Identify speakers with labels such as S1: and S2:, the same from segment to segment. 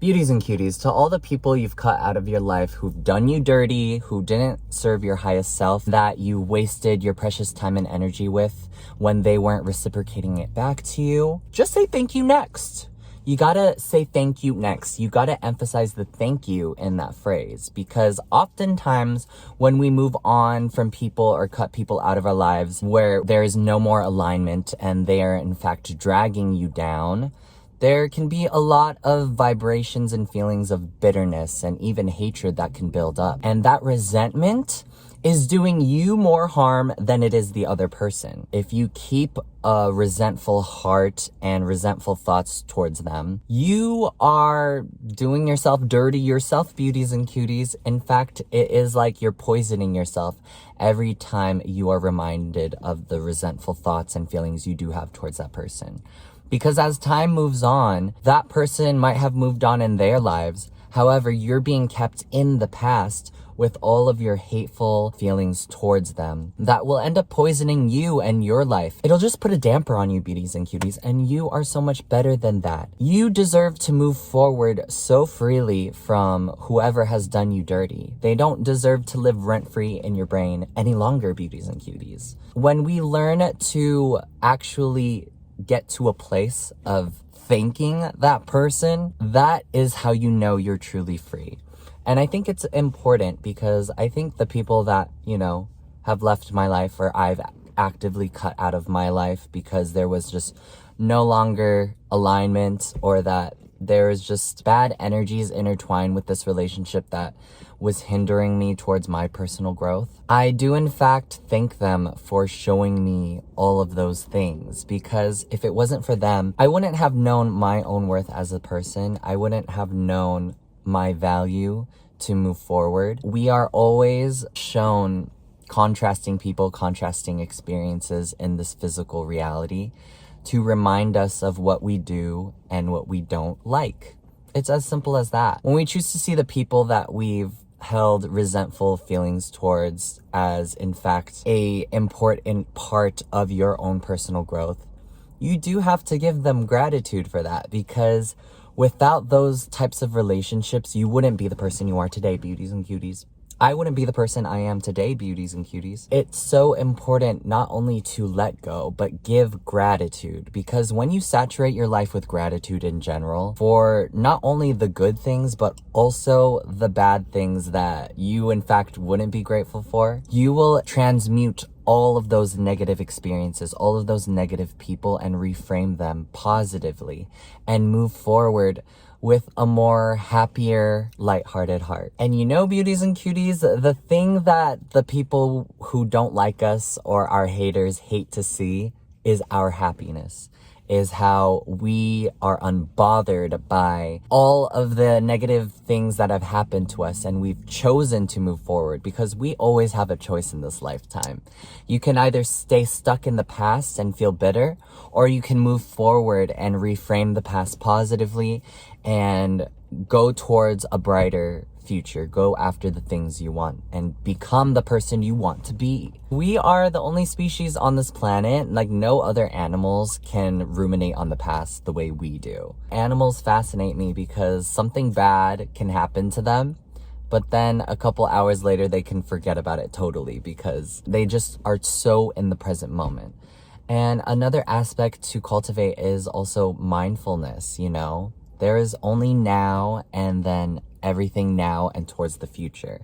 S1: Beauties and cuties, to all the people you've cut out of your life who've done you dirty, who didn't serve your highest self, that you wasted your precious time and energy with when they weren't reciprocating it back to you, just say thank you next. You gotta say thank you next. You gotta emphasize the thank you in that phrase, because oftentimes when we move on from people or cut people out of our lives where there is no more alignment and they are in fact dragging you down, there can be a lot of vibrations and feelings of bitterness and even hatred that can build up. And that resentment is doing you more harm than it is the other person. If you keep a resentful heart and resentful thoughts towards them, you are doing yourself dirty yourself, beauties and cuties. In fact, it is like you're poisoning yourself every time you are reminded of the resentful thoughts and feelings you do have towards that person. Because as time moves on, that person might have moved on in their lives. However, you're being kept in the past with all of your hateful feelings towards them that will end up poisoning you and your life. It'll just put a damper on you, beauties and cuties, and you are so much better than that. You deserve to move forward so freely from whoever has done you dirty. They don't deserve to live rent-free in your brain any longer, beauties and cuties. When we learn to actually get to a place of thanking that person, that is how you know you're truly free. And I think it's important because I think the people that, have left my life or I've actively cut out of my life because there was just no longer alignment, or that there is just bad energies intertwined with this relationship that was hindering me towards my personal growth. I do in fact thank them for showing me all of those things, because if it wasn't for them, I wouldn't have known my own worth as a person. I wouldn't have known my value to move forward. We are always shown contrasting people, contrasting experiences in this physical reality to remind us of what we do and what we don't like. It's as simple as that. When we choose to see the people that we've held resentful feelings towards as in fact a important part of your own personal growth, you do have to give them gratitude for that, because without those types of relationships, you wouldn't be the person you are today, beauties and cuties. I wouldn't be the person I am today, beauties and cuties. It's so important not only to let go, but give gratitude. Because when you saturate your life with gratitude in general, for not only the good things, but also the bad things that you in fact wouldn't be grateful for, you will transmute all of those negative experiences, all of those negative people, and reframe them positively and move forward with a more happier, lighthearted heart. And beauties and cuties, the thing that the people who don't like us or our haters hate to see is our happiness, is how we are unbothered by all of the negative things that have happened to us, and we've chosen to move forward, because we always have a choice in this lifetime. You can either stay stuck in the past and feel bitter, or you can move forward and reframe the past positively and go towards a brighter future. Go after the things you want and become the person you want to be. We are the only species on this planet, like no other animals can ruminate on the past the way we do. Animals fascinate me because something bad can happen to them, but then a couple hours later they can forget about it totally because they just are so in the present moment. And another aspect to cultivate is also mindfulness, There is only now and then everything now and towards the future.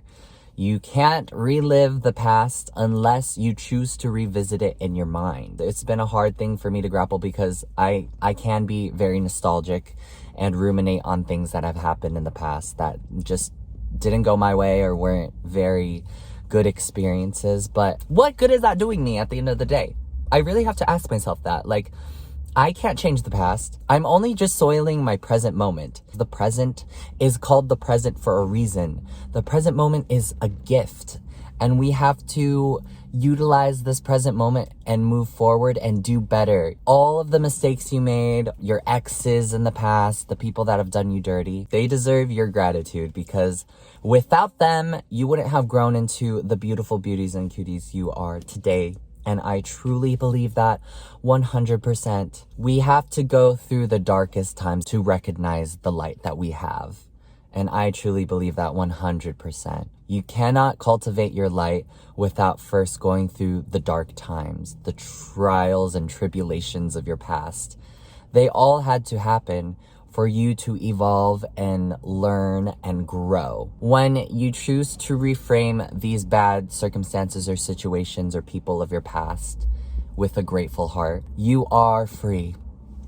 S1: You can't relive the past unless you choose to revisit it in your mind. It's been a hard thing for me to grapple because I can be very nostalgic and ruminate on things that have happened in the past that just didn't go my way or weren't very good experiences. But what good is that doing me at the end of the day? I really have to ask myself that. I can't change the past. I'm only just soiling my present moment. The present is called the present for a reason. The present moment is a gift, and we have to utilize this present moment and move forward and do better. All of the mistakes you made, your exes in the past, the people that have done you dirty, they deserve your gratitude, because without them, you wouldn't have grown into the beautiful beauties and cuties you are today And I truly believe that 100%. We have to go through the darkest times to recognize the light that we have. And I truly believe that 100%. You cannot cultivate your light without first going through the dark times, the trials and tribulations of your past. They all had to happen for you to evolve and learn and grow. When you choose to reframe these bad circumstances or situations or people of your past with a grateful heart, you are free.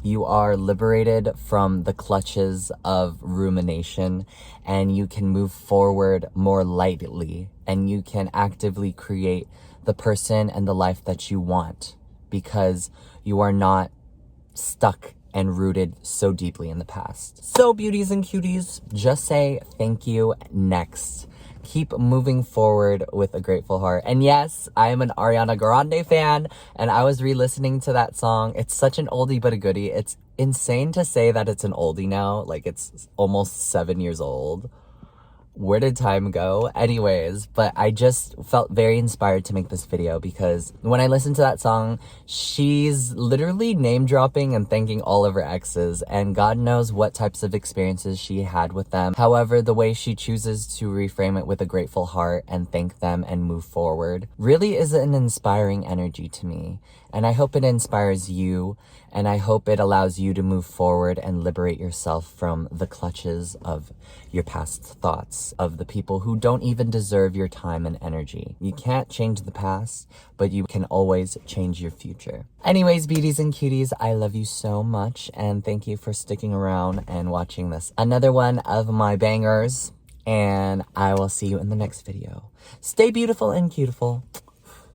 S1: You are liberated from the clutches of rumination, and you can move forward more lightly, and you can actively create the person and the life that you want, because you are not stuck and rooted so deeply in the past. So beauties and cuties, just say thank you next. Keep moving forward with a grateful heart. And yes, I am an Ariana Grande fan, and I was re-listening to that song. It's such an oldie but a goodie. It's insane to say that it's an oldie now. Like, it's almost 7 years old. Where did time go? Anyways, but I just felt very inspired to make this video because when I listened to that song, she's literally name dropping and thanking all of her exes, and God knows what types of experiences she had with them. However, the way she chooses to reframe it with a grateful heart and thank them and move forward really is an inspiring energy to me. And I hope it inspires you, and I hope it allows you to move forward and liberate yourself from the clutches of your past thoughts, of the people who don't even deserve your time and energy. You can't change the past, but you can always change your future. Anyways, beauties and cuties, I love you so much, and thank you for sticking around and watching this. Another one of my bangers, and I will see you in the next video. Stay beautiful and cutiful.